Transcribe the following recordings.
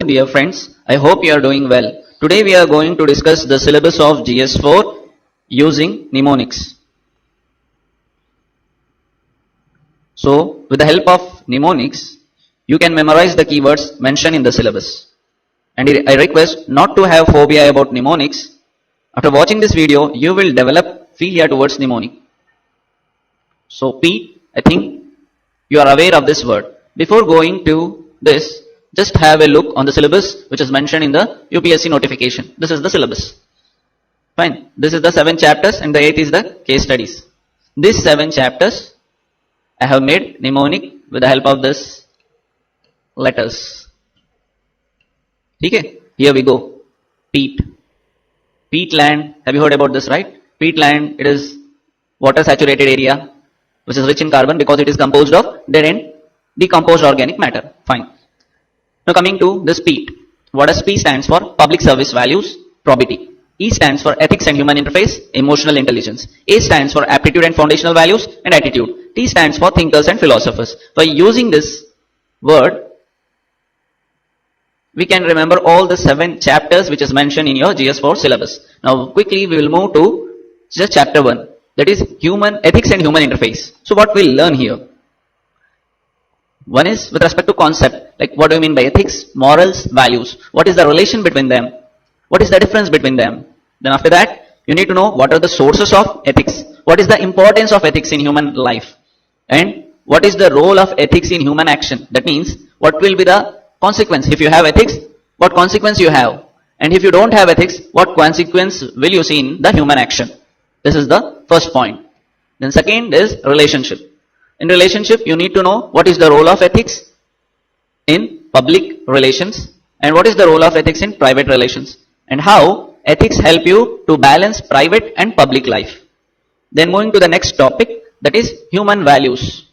Dear friends, I hope you are doing well. Today we are going to discuss the syllabus of GS4 using mnemonics. So, with the help of mnemonics, you can memorize the keywords mentioned in the syllabus. And I request not to have phobia about mnemonics. After watching this video, you will develop philia towards mnemonic. So, Pete, I think you are aware of this word. Before going to this, just have a look on the syllabus which is mentioned in the UPSC notification. This is the syllabus. Fine. This is the 7 chapters and the 8th is the case studies. These 7 chapters I have made mnemonic with the help of this letters. Okay. Here we go. Peat. Peatland. Have you heard about this, right? Peatland, it is water saturated area which is rich in carbon because it is composed of dead and decomposed organic matter. Fine. Now coming to this PEAT. What does P stands for? Public service values, probity. E stands for ethics and human interface, emotional intelligence. A stands for aptitude and foundational values and attitude. T stands for thinkers and philosophers. By using this word, we can remember all the 7 chapters which is mentioned in your GS4 syllabus. Now quickly we will move to just chapter 1. That is human ethics and human interface. So what we'll learn here? One is with respect to concept, like what do you mean by ethics, morals, values? What is the relation between them? What is the difference between them? Then after that, you need to know what are the sources of ethics. What is the importance of ethics in human life? And what is the role of ethics in human action? That means, what will be the consequence? If you have ethics, what consequence you have? And if you don't have ethics, what consequence will you see in the human action? This is the first point. Then second is relationship. In relationship, you need to know what is the role of ethics in public relations and what is the role of ethics in private relations and how ethics help you to balance private and public life. Then moving to the next topic, that is human values.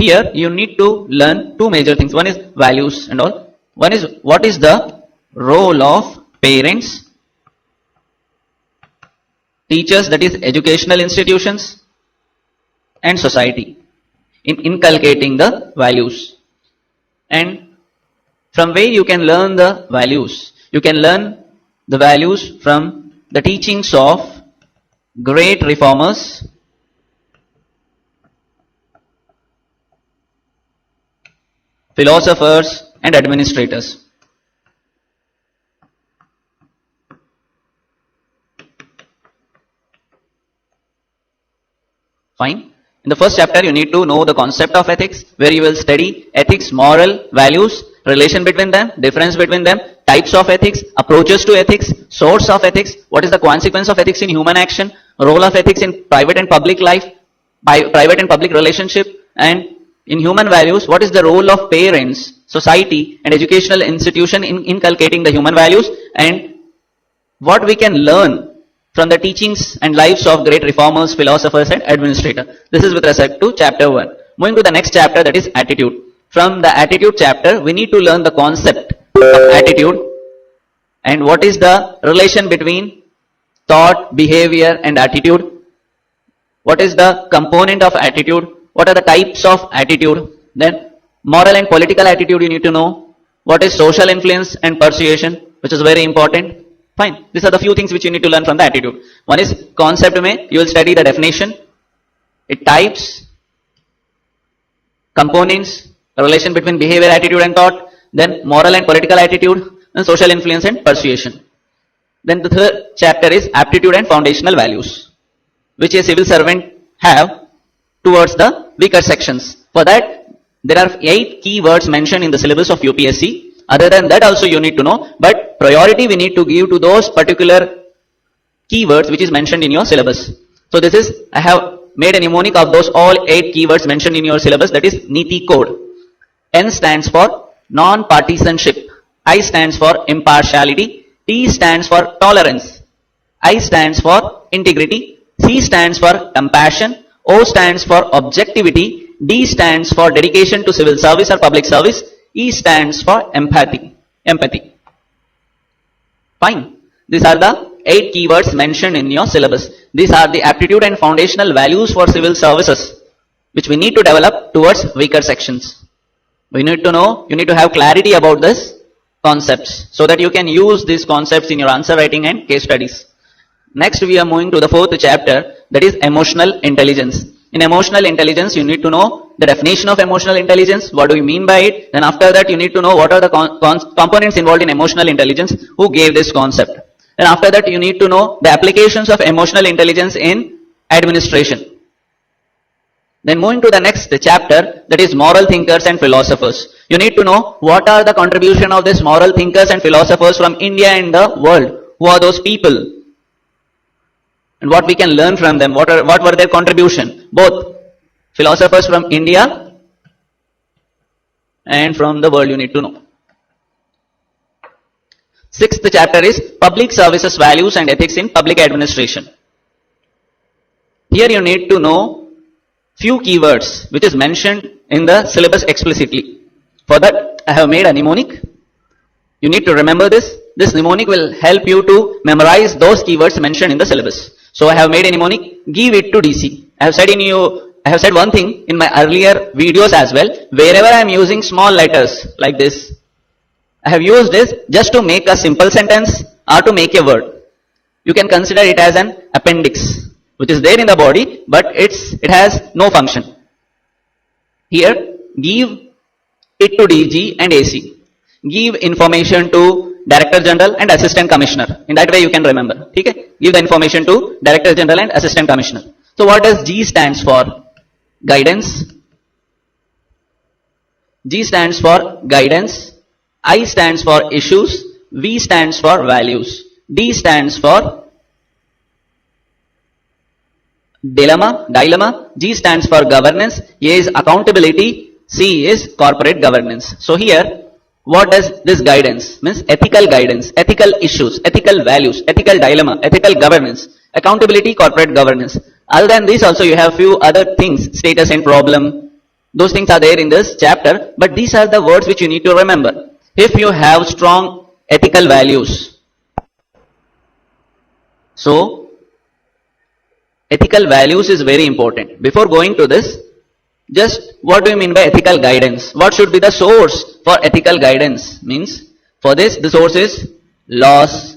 Here you need to learn 2 major things. One is values and all. One is what is the role of parents, teachers, that is educational institutions, and society in inculcating the values. And from where you can learn the values? You can learn the values from the teachings of great reformers, philosophers, and administrators. Fine. In the first chapter, you need to know the concept of ethics, where you will study ethics, moral, values, relation between them, difference between them, types of ethics, approaches to ethics, source of ethics, what is the consequence of ethics in human action, role of ethics in private and public life, private and public relationship, and in human values, what is the role of parents, society, and educational institution in inculcating the human values, and what we can learn from the teachings and lives of great reformers, philosophers, and administrators. This is with respect to chapter 1. Moving to the next chapter, that is attitude. From the attitude chapter, we need to learn the concept of attitude and what is the relation between thought, behavior, and attitude. What is the component of attitude? What are the types of attitude? Then moral and political attitude you need to know. What is social influence and persuasion, which is very important. Fine. These are the few things which you need to learn from the attitude. One is concept mein, you will study the definition, it types, components, relation between behavior, attitude and thought, then moral and political attitude, and social influence and persuasion. Then the third chapter is aptitude and foundational values, which a civil servant have towards the weaker sections. For that, there are 8 keywords mentioned in the syllabus of UPSC. Other than that also you need to know, but priority we need to give to those particular keywords which is mentioned in your syllabus. So this is, I have made a mnemonic of those all 8 keywords mentioned in your syllabus, that is NEETI code. N stands for non-partisanship, I stands for impartiality, T stands for tolerance, I stands for integrity, C stands for compassion, O stands for objectivity, D stands for dedication to civil service or public service, E stands for empathy. Fine. These are the 8 keywords mentioned in your syllabus. These are the aptitude and foundational values for civil services, which we need to develop towards weaker sections. We need to know, you need to have clarity about this, concepts so that you can use these concepts in your answer writing and case studies. Next, we are moving to the fourth chapter, that is emotional intelligence. In emotional intelligence, you need to know the definition of emotional intelligence, what do you mean by it. Then after that, you need to know what are the components involved in emotional intelligence, who gave this concept. Then after that, you need to know the applications of emotional intelligence in administration. Then moving to the next chapter, that is moral thinkers and philosophers. You need to know what are the contribution of these moral thinkers and philosophers from India and the world. Who are those people? And what we can learn from them, what were their contribution, both philosophers from India and from the world you need to know. Sixth chapter is public services values and ethics in public administration. Here you need to know few keywords which is mentioned in the syllabus explicitly. For that I have made a mnemonic. You need to remember this. This mnemonic will help you to memorize those keywords mentioned in the syllabus. So I have made a mnemonic, give it to DC. I have said one thing in my earlier videos as well. Wherever I am using small letters like this, I have used this just to make a simple sentence or to make a word. You can consider it as an appendix which is there in the body, but it has no function. Here, give it to DG and AC. Give information to Director General and Assistant Commissioner. In that way you can remember. Okay? Give the information to Director General and Assistant Commissioner. So what does G stands for? Guidance. G stands for guidance. I stands for issues. V stands for values. D stands for dilemma. G stands for governance. A is accountability. C is corporate governance. So here, what does this guidance means? Ethical guidance, ethical issues, ethical values, ethical dilemma, ethical governance, accountability, corporate governance. Other than this also you have few other things, status and problem. Those things are there in this chapter, but these are the words which you need to remember. If you have strong ethical values, so ethical values is very important. Before going to this, just what do you mean by ethical guidance? What should be the source for ethical guidance? Means for this the source is laws,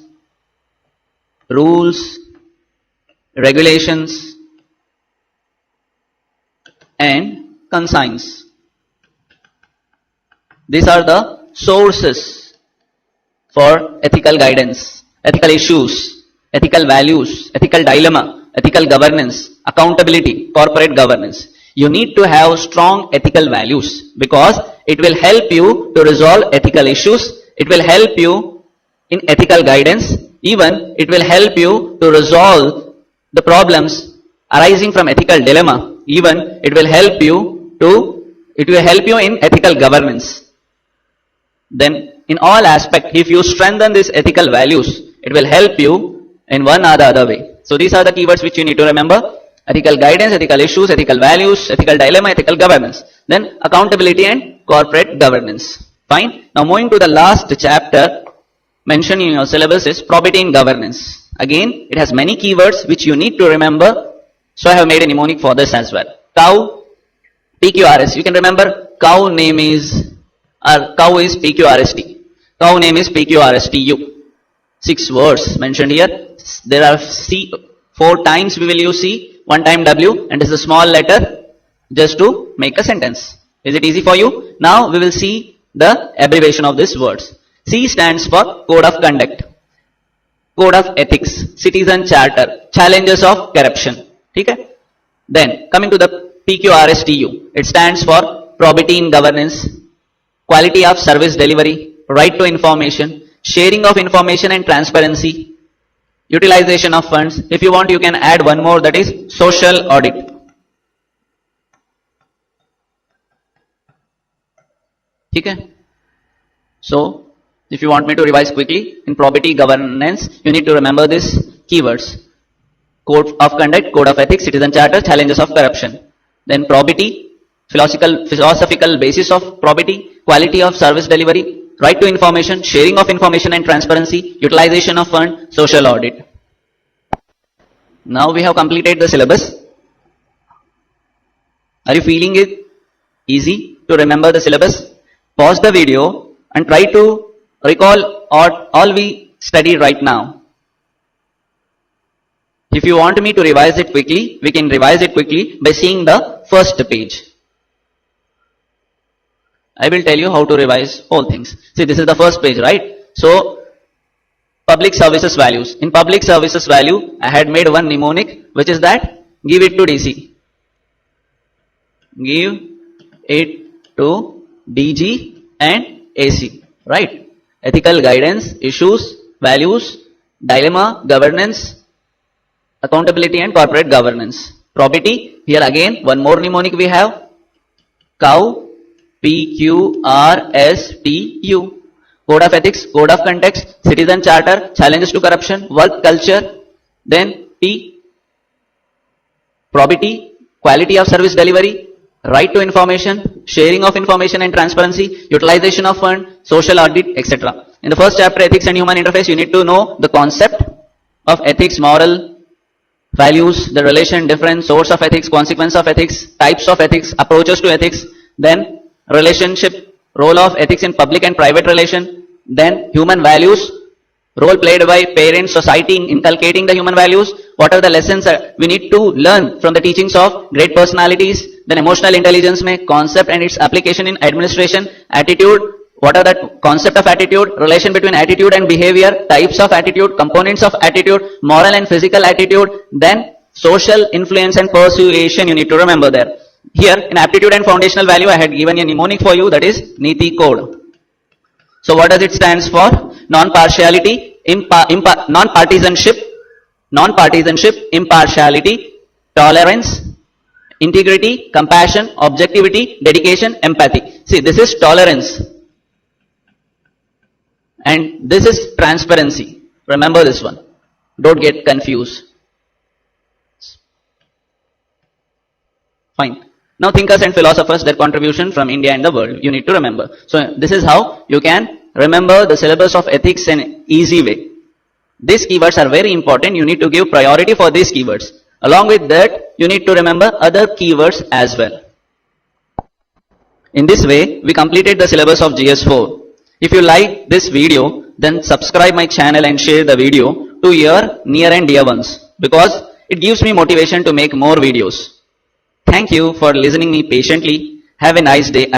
rules, regulations and conscience. These are the sources for ethical guidance, ethical issues, ethical values, ethical dilemma, ethical governance, accountability, corporate governance. You need to have strong ethical values because it will help you to resolve ethical issues. It will help you in ethical guidance. Even it will help you to resolve the problems arising from ethical dilemma. Even it will help you in ethical governance. Then in all aspects, if you strengthen these ethical values, it will help you in one or the other way. So these are the keywords which you need to remember. Ethical guidance, ethical issues, ethical values, ethical dilemma, ethical governance. Then accountability and corporate governance. Fine. Now moving to the last chapter mentioned in your syllabus is probity in governance. Again, it has many keywords which you need to remember. So I have made a mnemonic for this as well. Cow, PQRS. You can remember cow name is, or cow is PQRST. Cow name is PQRSTU. 6 words mentioned here. There are C, 4 times we will use C. One time W, and this is a small letter just to make a sentence. Is it easy for you? Now we will see the abbreviation of these words. C stands for Code of Conduct, Code of Ethics, Citizen Charter, Challenges of Corruption. Okay? Then coming to the PQRSTU, it stands for Probity in Governance, Quality of Service Delivery, Right to Information, Sharing of Information and Transparency, Utilization of funds. If you want, you can add one more, that is social audit. Okay? So, if you want me to revise quickly, in probity governance, you need to remember these keywords. Code of Conduct, Code of Ethics, Citizen Charter, Challenges of Corruption. Then probity, philosophical basis of probity, quality of service delivery, right to information, sharing of information and transparency, utilization of fund, social audit. Now we have completed the syllabus. Are you feeling it easy to remember the syllabus? Pause the video and try to recall all we studied right now. If you want me to revise it quickly, we can revise it quickly by seeing the first page. I will tell you how to revise all things. See, this is the first page, right? So, public services values. In public services value, I had made one mnemonic, which is that give it to DC. Give it to DG and AC, right? Ethical guidance, issues, values, dilemma, governance, accountability and corporate governance. Probity, here again one more mnemonic we have, cow, PQRSTU. Code of ethics, code of conduct, citizen charter, challenges to corruption, work culture. Then P, probity, quality of service delivery, right to information, sharing of information and transparency, utilization of fund, social audit, etc. In the first chapter, ethics and human interface, you need to know the concept of ethics, moral values, the relation, difference, source of ethics, consequence of ethics, types of ethics, approaches to ethics, then relationship, role of ethics in public and private relation, then human values, role played by parents, society in inculcating the human values, what are the lessons we need to learn from the teachings of great personalities, then emotional intelligence में concept and its application in administration, attitude, what are the concept of attitude, relation between attitude and behavior, types of attitude, components of attitude, moral and physical attitude, then social influence and persuasion, you need to remember there. Here in aptitude and foundational value, I had given a mnemonic for you, that is Niti code. So what does it stands for? Non-partiality, non-partisanship, impartiality, tolerance, integrity, compassion, objectivity, dedication, empathy. See, this is tolerance. And this is transparency. Remember this one. Don't get confused. Fine. Now thinkers and philosophers, their contribution from India and the world, you need to remember. So this is how you can remember the syllabus of ethics in an easy way. These keywords are very important. You need to give priority for these keywords. Along with that, you need to remember other keywords as well. In this way, we completed the syllabus of GS4. If you like this video, then subscribe my channel and share the video to your near and dear ones, because it gives me motivation to make more videos. Thank you for listening me patiently. Have a nice day.